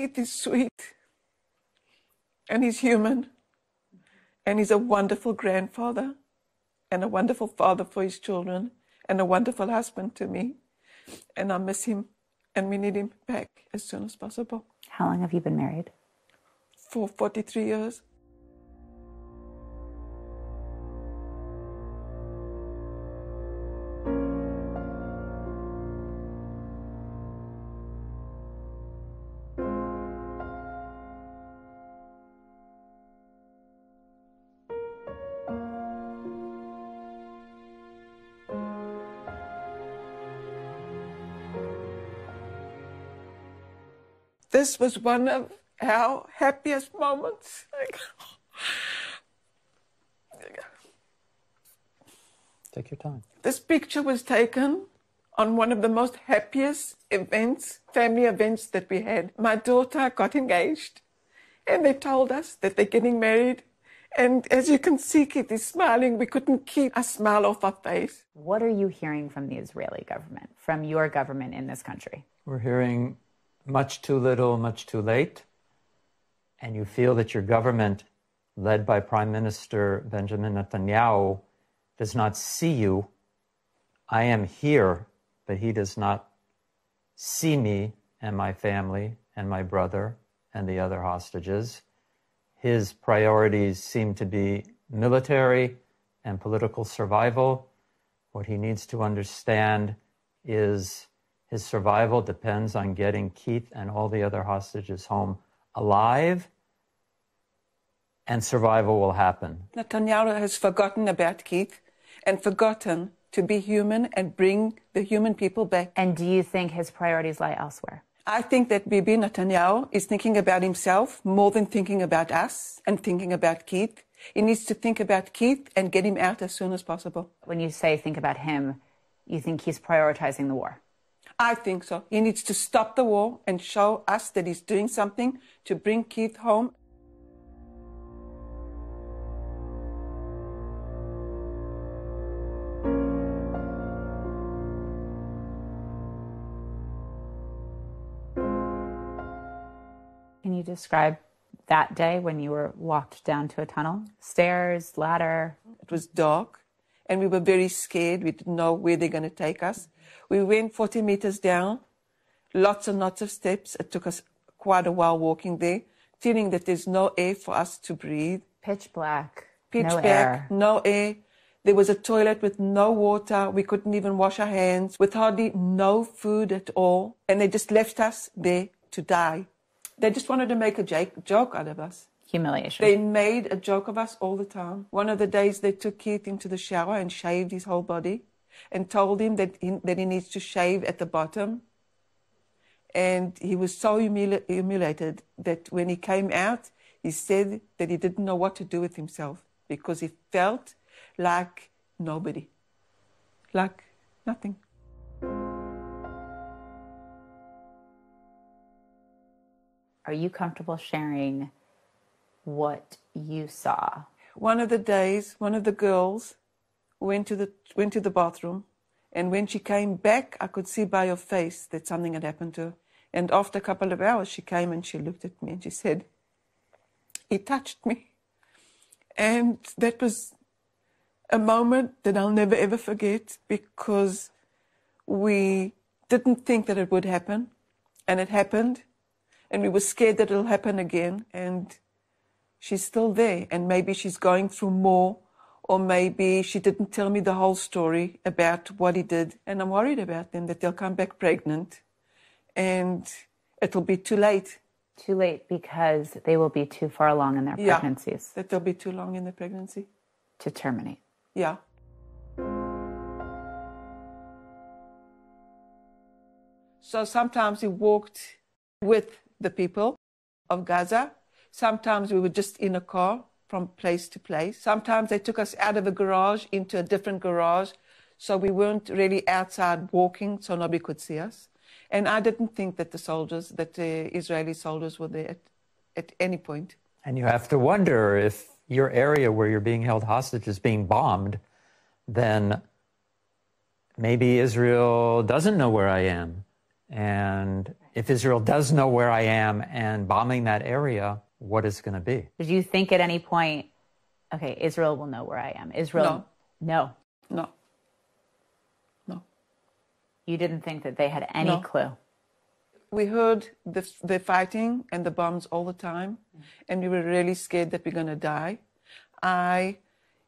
Keith is sweet, and he's human, and he's a wonderful grandfather, and a wonderful father for his children, and a wonderful husband to me. And I miss him, and we need him back as soon as possible. How long have you been married? For 43 years. This was one of our happiest moments. Take your time. This picture was taken on one of the most happiest events, family events that we had. My daughter got engaged, and they told us that they're getting married. And as you can see, Keith is smiling. We couldn't keep a smile off our face. What are you hearing from the Israeli government, from your government in this country? We're hearing much too little, much too late. And you feel that your government, led by Prime Minister Benjamin Netanyahu, does not see you. I am here, but he does not see me and my family and my brother and the other hostages. His priorities seem to be military and political survival. What he needs to understand is his survival depends on getting Keith and all the other hostages home alive, and survival will happen. Netanyahu has forgotten about Keith and forgotten to be human and bring the human people back. And do you think his priorities lie elsewhere? I think that Bibi Netanyahu is thinking about himself more than thinking about us and thinking about Keith. He needs to think about Keith and get him out as soon as possible. When you say think about him, you think he's prioritizing the war? I think so. He needs to stop the war and show us that he's doing something to bring Keith home. Can you describe that day when you were walked down to a tunnel? Stairs, ladder? It was dark, and we were very scared. We didn't know where they're going to take us. We went 40 meters down, lots and lots of steps. It took us quite a while walking there, feeling that there's no air for us to breathe. Pitch black, Pitch no black, air. No air. There was a toilet with no water. We couldn't even wash our hands, with hardly no food at all. And they just left us there to die. They just wanted to make a joke out of us. Humiliation. They made a joke of us all the time. One of the days they took Keith into the shower and shaved his whole body and told him that he needs to shave at the bottom. And he was so humiliated that when he came out, he said that he didn't know what to do with himself because he felt like nobody, like nothing. Are you comfortable sharing what you saw? One of the days, one of the girls went to the bathroom, and when she came back, I could see by her face that something had happened to her. And after a couple of hours, she came and she looked at me and she said, "He touched me." And that was a moment that I'll never ever forget, because we didn't think that it would happen, and it happened. And we were scared that it'll happen again. And she's still there. And maybe she's going through more. Or maybe she didn't tell me the whole story about what he did. And I'm worried about them, that they'll come back pregnant. And it'll be too late. Too late because they will be too far along in their pregnancies. That they'll be too long in the pregnancy. To terminate. Yeah. So sometimes we walked with the people of Gaza. Sometimes we were just in a car from place to place. Sometimes they took us out of a garage into a different garage, so we weren't really outside walking, so nobody could see us. And I didn't think that the Israeli soldiers were there at any point. And you have to wonder, if your area where you're being held hostage is being bombed, then maybe Israel doesn't know where I am. And if Israel does know where I am and bombing that area, what is going to be? Did you think at any point, okay, Israel will know where I am? Israel? No. No. No. You didn't think that they had any clue? We heard the fighting and the bombs all the time, and we were really scared that we're going to die. I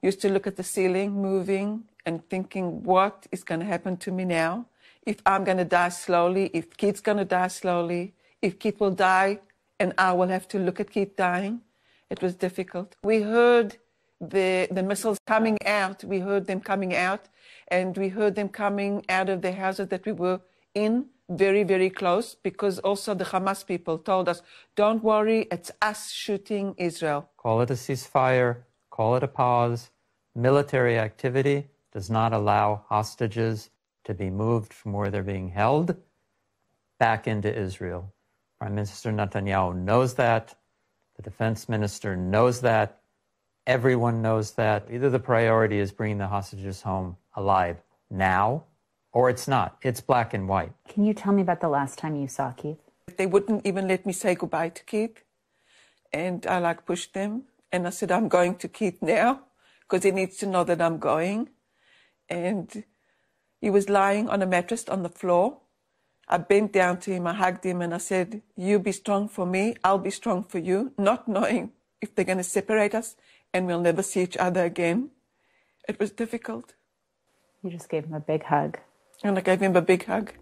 used to look at the ceiling moving and thinking, what is going to happen to me now? If I'm going to die slowly, if Keith's going to die slowly, if Keith will die and I will have to look at Keith dying. It was difficult. We heard the missiles coming out. We heard them coming out, and we heard them coming out of the houses that we were in, very, very close, because also the Hamas people told us, don't worry, it's us shooting Israel. Call it a ceasefire, call it a pause. Military activity does not allow hostages to be moved from where they're being held back into Israel. Prime Minister Netanyahu knows that. The defense minister knows that. Everyone knows that. Either the priority is bringing the hostages home alive now, or it's not. It's black and white. Can you tell me about the last time you saw Keith? They wouldn't even let me say goodbye to Keith. And I pushed them. And I said, I'm going to Keith now, because he needs to know that I'm going. And he was lying on a mattress on the floor. I bent down to him, I hugged him, and I said, you be strong for me, I'll be strong for you, not knowing if they're going to separate us and we'll never see each other again. It was difficult. You just gave him a big hug. And I gave him a big hug.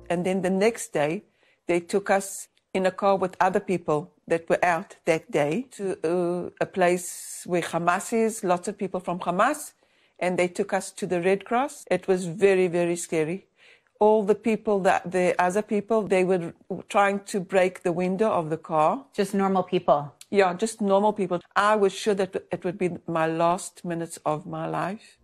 And then the next day, they took us in a car with other people that were out that day to a place where Hamas is, lots of people from Hamas, and they took us to the Red Cross. It was very, very scary. All the people, the other people, they were trying to break the window of the car. Just normal people? Yeah, just normal people. I was sure that it would be my last minutes of my life.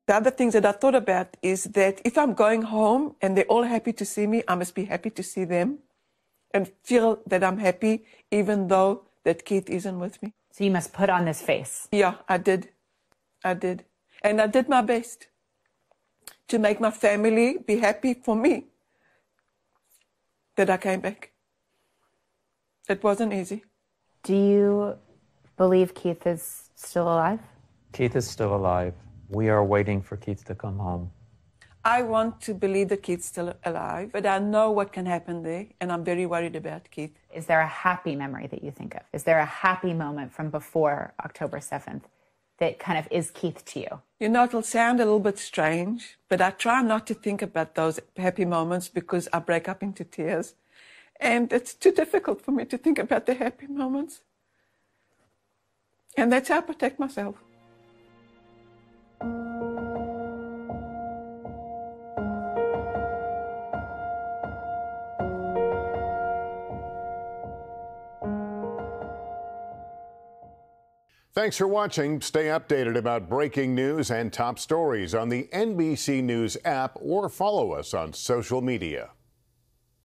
The other things that I thought about is that if I'm going home and they're all happy to see me, I must be happy to see them and feel that I'm happy even though that Keith isn't with me. So you must put on this face. Yeah, I did. And I did my best to make my family be happy for me that I came back. It wasn't easy. Do you believe Keith is still alive? Keith is still alive. We are waiting for Keith to come home. I want to believe that Keith's still alive, but I know what can happen there, and I'm very worried about Keith. Is there a happy memory that you think of? Is there a happy moment from before October 7th that kind of is Keith to you? You know, it'll sound a little bit strange, but I try not to think about those happy moments because I break up into tears. And it's too difficult for me to think about the happy moments. And that's how I protect myself. Thanks for watching. Stay updated about breaking news and top stories on the NBC News app or follow us on social media.